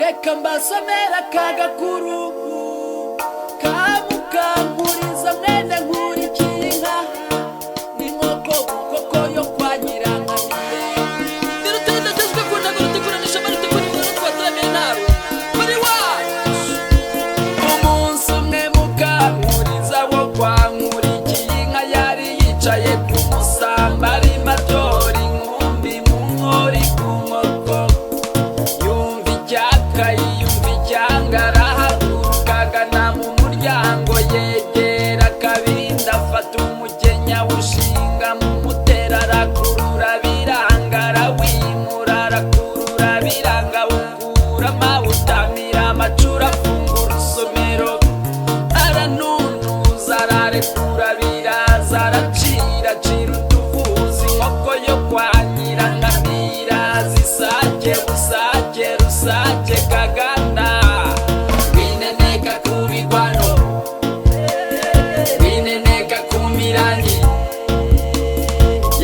reka mbasomera kagakuru kamukankuriza mwene nkurikiye inka n'inkoko koko yo kwa Nyirankamiye nirutendagezwe ku ntego rutikuranisha maritikuri twataramiye nawe muri wacu umunsi umwe mukankuriza wo kwa Nkurikiye inka yari yicaye ku musamba arimo atora inkumbi mu nkori ku nkoko yumva icyaka yiyumva icyanga arahaguruka agana mu muryango yegera akabindi afata umugenya awushinga mu mutera arakurura biranga arawimura arakurura biranga awukuramo awutamira amacura afungura urusomero aranunuza ararekura biraza aracira utuvuzi inkoko yo kwa Nyirankamiye zisake busake rusake kaganda wineneka ku bigwano wineneka ku mirangi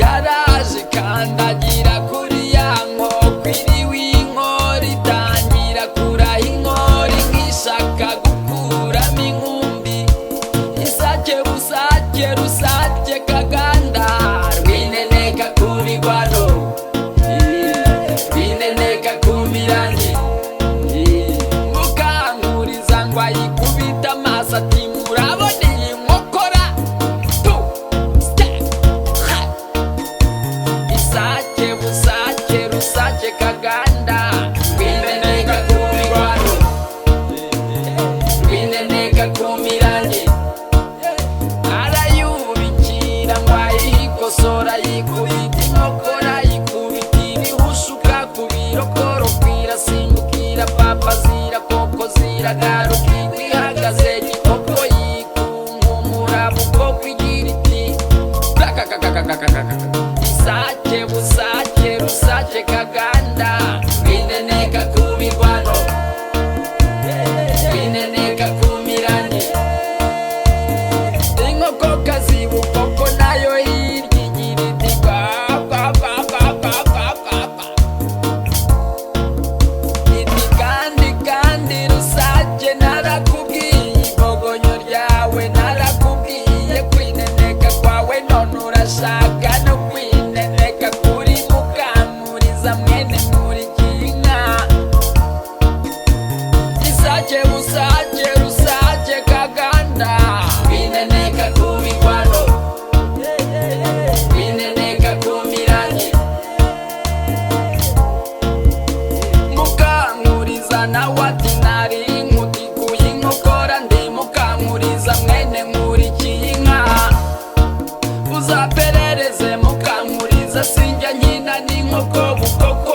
yaraje kandagira kuri ya nkoko iriwe inkori itangira kuraha inkori nk'ishaka gukuramo inkumbi isake busake rusake kaganda rwineneka ku bigwano rwineneka ku mirangi mukankuriza ngo ayikubita amaso ati murabona iyi nkokora tu ha isake busake rusake kaganda rwineneka ku bigwano rwineneka ku mirangi arayubikira ngo ayikosora yikubita inkokora yikubita ibihushuka ku birokoro kwirasimbukira papa zirakoko ziragaruka igwa ihagaze gikoko yikunkumura bukoko igira iti isake busake rusake kaganda rwineneka ku bigwano rwineneka ku mirangi inkokokazi bukoko nayo hirya igira iti iti kandi rusake narakubwiye ibogonyo ryawe narakubwiye kwineneka kwawe none urashaka no kwineneka kuri Mukankuriza mwene Nkurikiye inka isake busake rusake kaganda rwineneka ku bigwano rwineneka ku mirangi Mukankuriza nawe ati nari nkutikuye inkokora ndi Mukankuriza mwene Nkurikiye inka uzaperereze Mukankuriza sinjya nkina n'inkoko bukoko